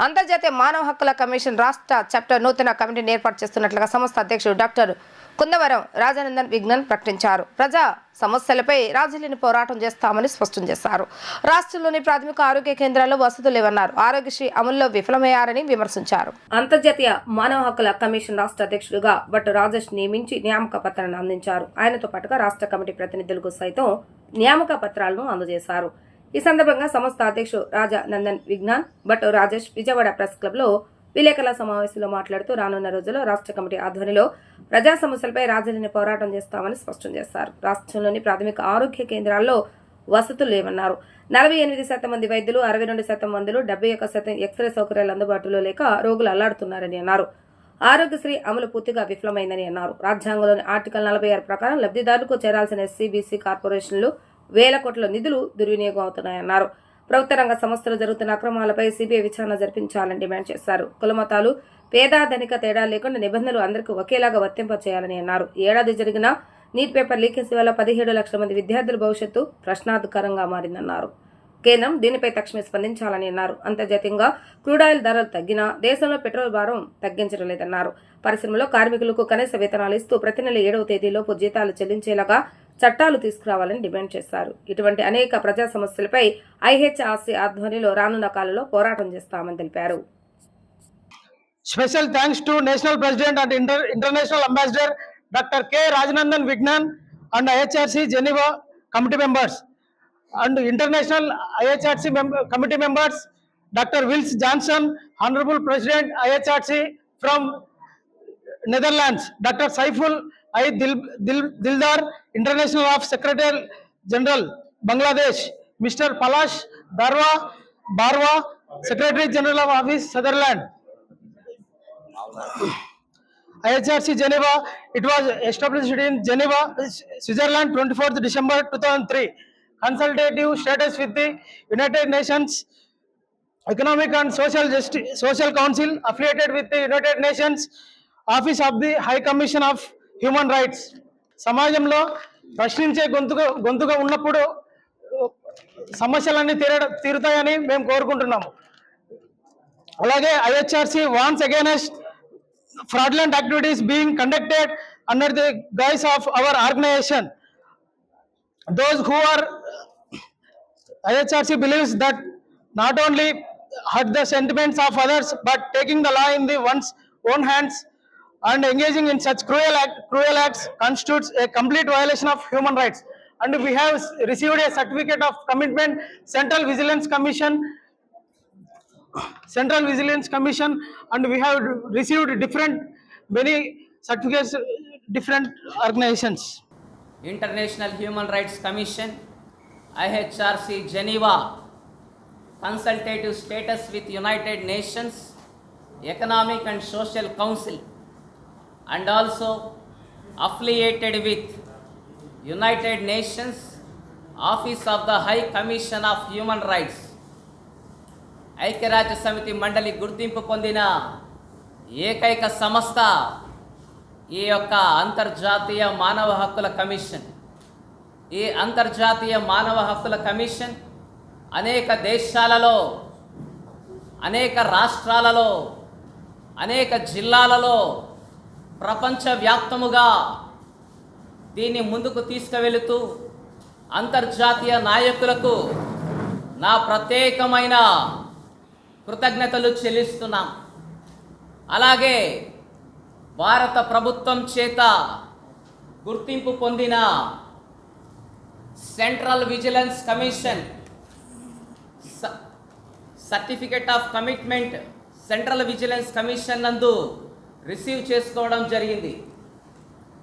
అంతర్జాతీయ మానవ హక్కుల కమిషన్ రాష్ట్ర చాప్టర్ నూతన కమిటీని ఏర్పాటు చేస్తున్నట్లుగా సంస్థ అధ్యక్షుడు డాక్టర్ కుందవరం రాజానందన్ విజ్ఞాన్ ప్రకటించారు. ప్రజా సమస్యలపై రాజీలేని పోరాటం చేస్తామని స్పష్టం చేశారు. రాష్ట్రంలోని ప్రాథమిక ఆరోగ్య కేంద్రాల్లో వసతులు లేవన్నారు. ఆరోగ్యశ్రీ అమలులో విఫలమయ్యారని విమర్శించారు. అంతర్జాతీయ మానవ హక్కుల కమిషన్ రాష్ట్ర అధ్యక్షుడిగా భట్టు రాజేష్ నియమించి నియామక పత్రాన్ని అందించారు. ఆయనతో పాటుగా రాష్ట్ర కమిటీ ప్రతినిధులకు సైతం నియామక పత్రాలను అందజేశారు. ఈ సందర్భంగా సంస్థ అధ్యక్షుడు రాజానందన్ విజ్ఞాన్ భట్టు రాజేష్ విజయవాడ ప్రెస్ క్లబ్ లో విలేకరుల సమావేశంలో మాట్లాడుతూ రానున్న రోజుల్లో రాష్ట్ర కమిటీ ఆధ్వర్యంలో ప్రజా సమస్యలపై రాజీలేని పోరాటం చేస్తామని స్పష్టం చేశారు. రాష్ట్రంలోని ప్రాథమిక ఆరోగ్య కేంద్రాల్లో వసతులు లేవన్నారు. 48% మంది వైద్యులు, 62% మందులు, 71% ఎక్స్రే సౌకర్యాలు అందుబాటులో లేక రోగులు అల్లాడుతున్నారని అన్నారు. ఆరోగ్యశ్రీ అమలు పూర్తిగా విఫలమైందని అన్నారు. రాజ్యాంగంలోని ఆర్టికల్ 46 ప్రకారం లబ్ధిదారులకు చేరాల్సిన ఎస్సీ/బీసీ కార్పొరేషన్లు వేల కోట్ల నిధులు దుర్వినియోగం అవుతున్నాయన్నారు. ప్రభుత్వ రంగ సంస్థలు జరుగుతున్న అక్రమాలపై సిబిఐ విచారణ జరిపించాలని డిమాండ్ చేశారు. కులమతాలు, పేద ధనిక తేడా లేకుండా నిబంధనలు అందరికీ ఒకేలాగా వర్తింపచేయాలని అన్నారు. ఏడాది జరిగిన నీట్ పేపర్ లీకేజ్ వల్ల 17 లక్షల మంది విద్యార్థుల భవిష్యత్తు ప్రశ్నార్థకరంగా మారిందన్నారు. కేంద్రం దీనిపై తక్షణమే స్పందించాలని అన్నారు. అంతర్జాతీయంగా క్రూడాయిల్ ధరలు తగ్గినా దేశంలో పెట్రోల్ భారం తగ్గించడం లేదన్నారు. పరిశ్రమలో కార్మికులకు కనీస వేతనాలు ఇస్తూ ప్రతి నెల 7వ తేదీలోపు జీతాలు చెల్లించేలాగా చట్టాలు తీసుకురావాలని డిమాండ్ చేశారు. ఇటువంటి అనేక ప్రజా సమస్యలపై ఐహెచ్ఆర్సీ ఆధ్వర్యంలో రానున్న కాలంలో పోరాటం చేస్తామని తెలిపారు. Special thanks to National President and International Ambassador Dr. K. Rajanandan Vignan and IHRC Geneva committee members and International IHRC committee members Dr. Wils Johnson, Honorable President IHRC from Netherlands, Dr. Saiful I. Dildar, International of Secretary General Bangladesh, Mr. Palash Barwa, Secretary General of Office Sutherland. IHRC Geneva, it was established in Geneva, Switzerland, 24th December 2003. Consultative status with the United Nations Economic and Social Council, affiliated with the United Nations Office of the High Commission of Human Rights. సమాజంలో ప్రశ్నించే గొంతుగా ఉన్నప్పుడు సమస్యలన్నీ తీరుతాయని మేము కోరుకుంటున్నాము. అలాగే IHRC warns against fraudulent activities being conducted under the guise of our organization. Those who are IHRC believes that not only hurt the sentiments of others but taking the law in the one's own hands and engaging in such cruel acts constitutes a complete violation of human rights. And we have received a certificate of commitment, Central Vigilance Commission, and we have received many certificates, different organizations. International Human Rights Commission, IHRC Geneva, consultative status with United Nations Economic and Social Council, and also affiliated with United Nations Office of the High Commission of Human Rights. ఐక్యరాజ్య సమితి మండలి గుర్తింపు పొందిన ఏకైక సంస్థ ఈ యొక్క అంతర్జాతీయ మానవ హక్కుల కమిషన్. ఈ అంతర్జాతీయ మానవ హక్కుల కమిషన్ అనేక దేశాలలో, అనేక రాష్ట్రాలలో, అనేక జిల్లాలలో ప్రపంచవ్యాప్తముగా దీన్ని ముందుకు తీసుకువెళుతూ అంతర్జాతీయ నాయకులకు నా ప్రత్యేకమైన కృతజ్ఞతలు చెల్లిస్తున్నాం. అలాగే భారత ప్రభుత్వం చేత గుర్తింపు పొందిన central vigilance commission certificate of commitment central vigilance commission నందు రిసీవ్ చేసుకోవడం జరిగింది.